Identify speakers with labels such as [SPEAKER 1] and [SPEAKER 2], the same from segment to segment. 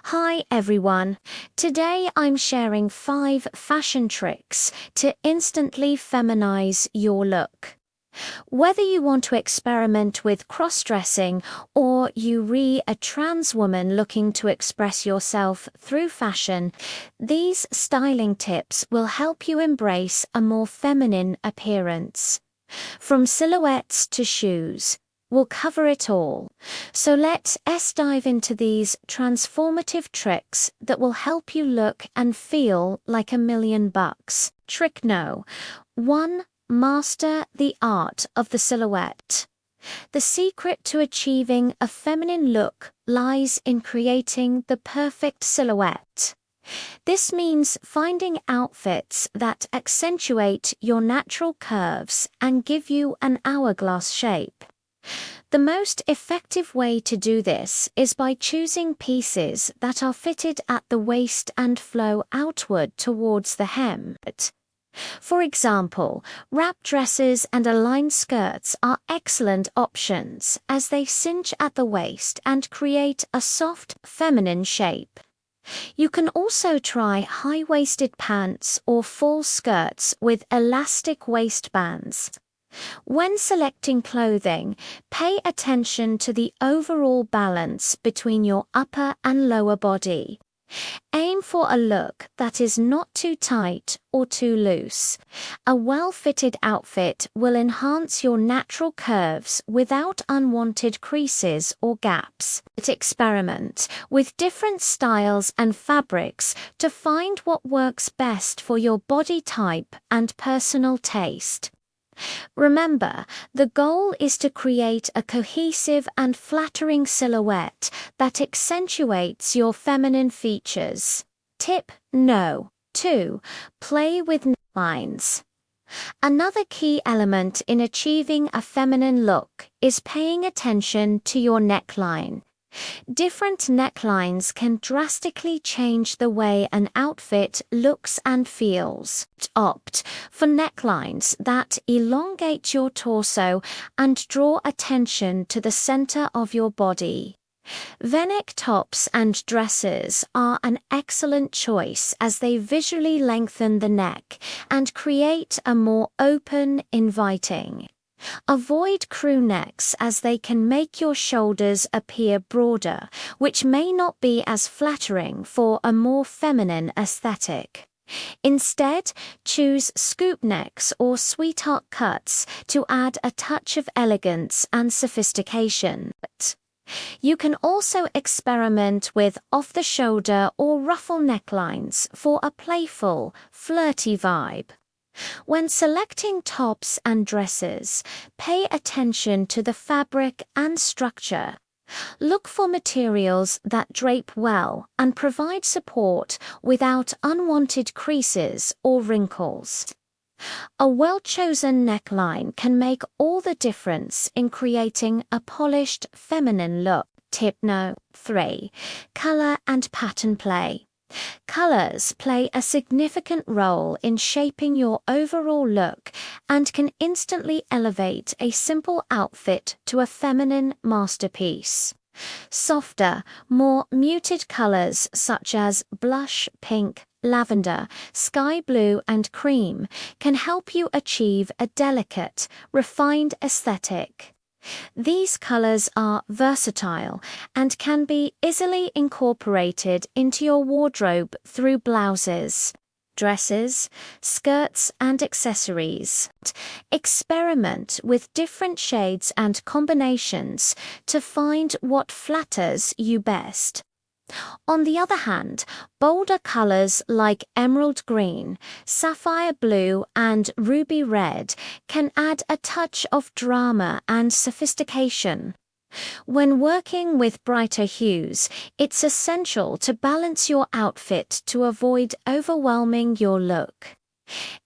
[SPEAKER 1] Hi everyone. Today I'm sharing 5 fashion tricks to instantly feminize your look. Whether you want to experiment with cross-dressing or a trans woman looking to express yourself through fashion, these styling tips will help you embrace a more feminine appearance. From silhouettes to shoes, we'll cover it all. So let's dive into these transformative tricks that will help you look and feel like $1,000,000. Trick No. 1. Master the art of the silhouette. The secret to achieving a feminine look lies in creating the perfect silhouette. This means finding outfits that accentuate your natural curves and give you an hourglass shape. The most effective way to do this is by choosing pieces that are fitted at the waist and flow outward towards the hem. For example, wrap dresses and aligned skirts are excellent options as they cinch at the waist and create a soft, feminine shape. You can also try high-waisted pants or full skirts with elastic waistbands. When selecting clothing, pay attention to the overall balance between your upper and lower body. Aim for a look that is not too tight or too loose. A well-fitted outfit will enhance your natural curves without unwanted creases or gaps. Experiment with different styles and fabrics to find what works best for your body type and personal taste. Remember, the goal is to create a cohesive and flattering silhouette that accentuates your feminine features. Tip No. 2. Play with necklines. Another key element in achieving a feminine look is paying attention to your neckline. Different necklines can drastically change the way an outfit looks and feels. Opt for necklines that elongate your torso and draw attention to the center of your body. V-neck tops and dresses are an excellent choice as they visually lengthen the neck and create a more open, inviting. Avoid crew necks as they can make your shoulders appear broader, which may not be as flattering for a more feminine aesthetic. Instead, choose scoop necks or sweetheart cuts to add a touch of elegance and sophistication. You can also experiment with off-the-shoulder or ruffle necklines for a playful, flirty vibe. When selecting tops and dresses, pay attention to the fabric and structure. Look for materials that drape well and provide support without unwanted creases or wrinkles. A well-chosen neckline can make all the difference in creating a polished, feminine look. Tip No. 3. Color and pattern play. Colors play a significant role in shaping your overall look and can instantly elevate a simple outfit to a feminine masterpiece. Softer, more muted colors such as blush, pink, lavender, sky blue, and cream can help you achieve a delicate, refined aesthetic. These colors are versatile and can be easily incorporated into your wardrobe through blouses, dresses, skirts, and accessories. Experiment with different shades and combinations to find what flatters you best. On the other hand, bolder colors like emerald green, sapphire blue, and ruby red can add a touch of drama and sophistication. When working with brighter hues, it's essential to balance your outfit to avoid overwhelming your look.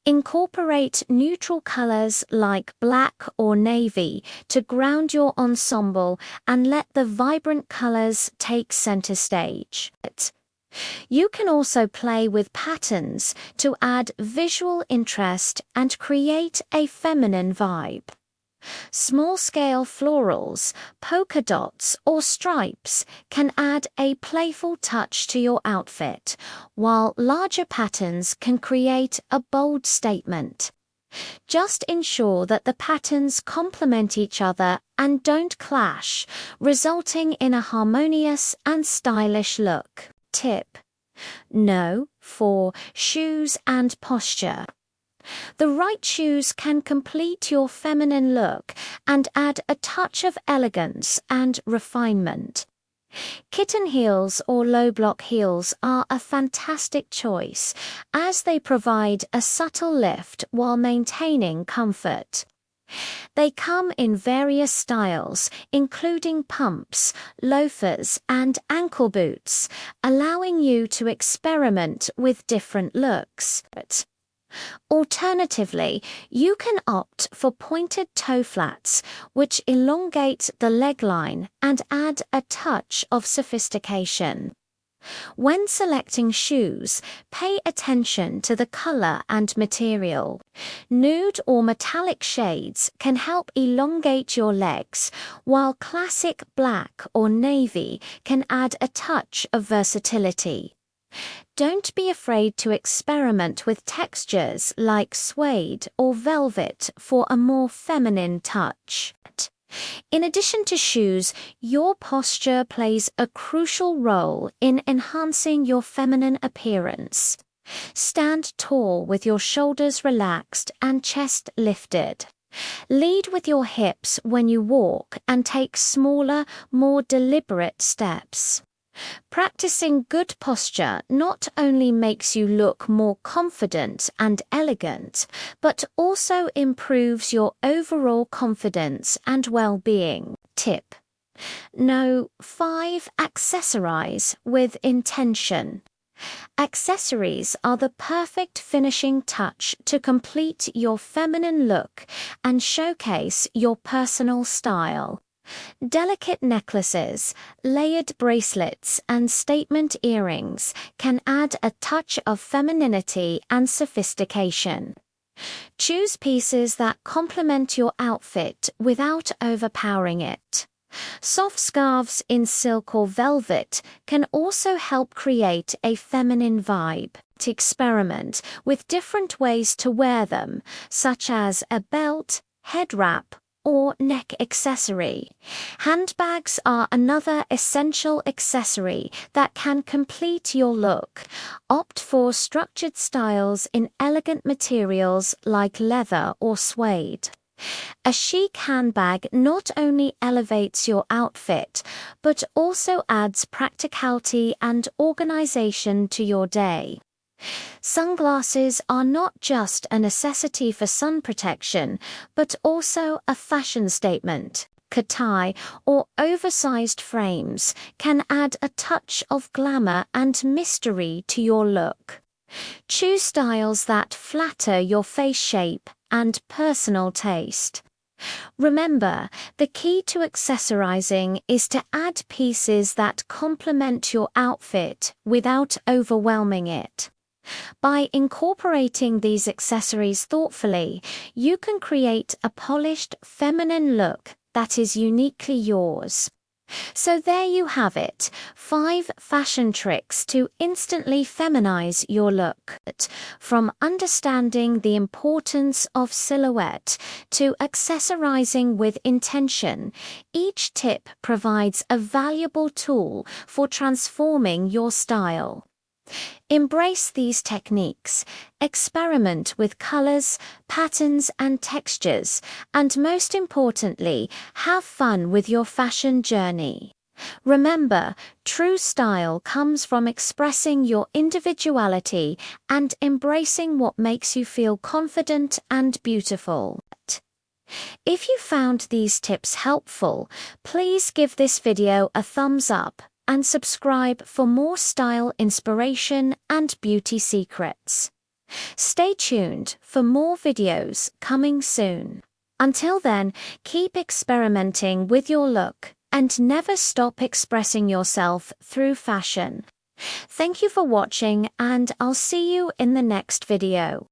[SPEAKER 1] Incorporate neutral colors like black or navy to ground your ensemble and let the vibrant colors take center stage. You can also play with patterns to add visual interest and create a feminine vibe. Small-scale florals, polka dots, or stripes can add a playful touch to your outfit, while larger patterns can create a bold statement. Just ensure that the patterns complement each other and don't clash, resulting in a harmonious and stylish look. Tip: No for shoes and posture. The right shoes can complete your feminine look and add a touch of elegance and refinement. Kitten heels or low-block heels are a fantastic choice, as they provide a subtle lift while maintaining comfort. They come in various styles, including pumps, loafers, and ankle boots, allowing you to experiment with different looks. Alternatively, you can opt for pointed toe flats, which elongate the leg line and add a touch of sophistication. When selecting shoes, pay attention to the color and material. Nude or metallic shades can help elongate your legs, while classic black or navy can add a touch of versatility. Don't be afraid to experiment with textures like suede or velvet for a more feminine touch. In addition to shoes, your posture plays a crucial role in enhancing your feminine appearance. Stand tall with your shoulders relaxed and chest lifted. Lead with your hips when you walk and take smaller, more deliberate steps. Practicing good posture not only makes you look more confident and elegant, but also improves your overall confidence and well-being. Tip: No. 5. Accessorize with intention. Accessories are the perfect finishing touch to complete your feminine look and showcase your personal style. Delicate necklaces, layered bracelets, and statement earrings can add a touch of femininity and sophistication. Choose pieces that complement your outfit without overpowering it. Soft scarves in silk or velvet can also help create a feminine vibe. To experiment with different ways to wear them, such as a belt, head wrap, or neck accessory. Handbags are another essential accessory that can complete your look. Opt for structured styles in elegant materials like leather or suede. A chic handbag not only elevates your outfit, but also adds practicality and organization to your day. Sunglasses are not just a necessity for sun protection, but also a fashion statement. Tie or oversized frames can add a touch of glamour and mystery to your look. Choose styles that flatter your face shape and personal taste. Remember, the key to accessorizing is to add pieces that complement your outfit without overwhelming it. By incorporating these accessories thoughtfully, you can create a polished, feminine look that is uniquely yours. So there you have it, 5 fashion tricks to instantly feminize your look. From understanding the importance of silhouette to accessorizing with intention, each tip provides a valuable tool for transforming your style. Embrace these techniques, experiment with colors, patterns, and textures, and most importantly, have fun with your fashion journey. Remember, true style comes from expressing your individuality and embracing what makes you feel confident and beautiful. If you found these tips helpful, please give this video a thumbs up and subscribe for more style inspiration and beauty secrets. Stay tuned for more videos coming soon. Until then, keep experimenting with your look and never stop expressing yourself through fashion. Thank you for watching, and I'll see you in the next video.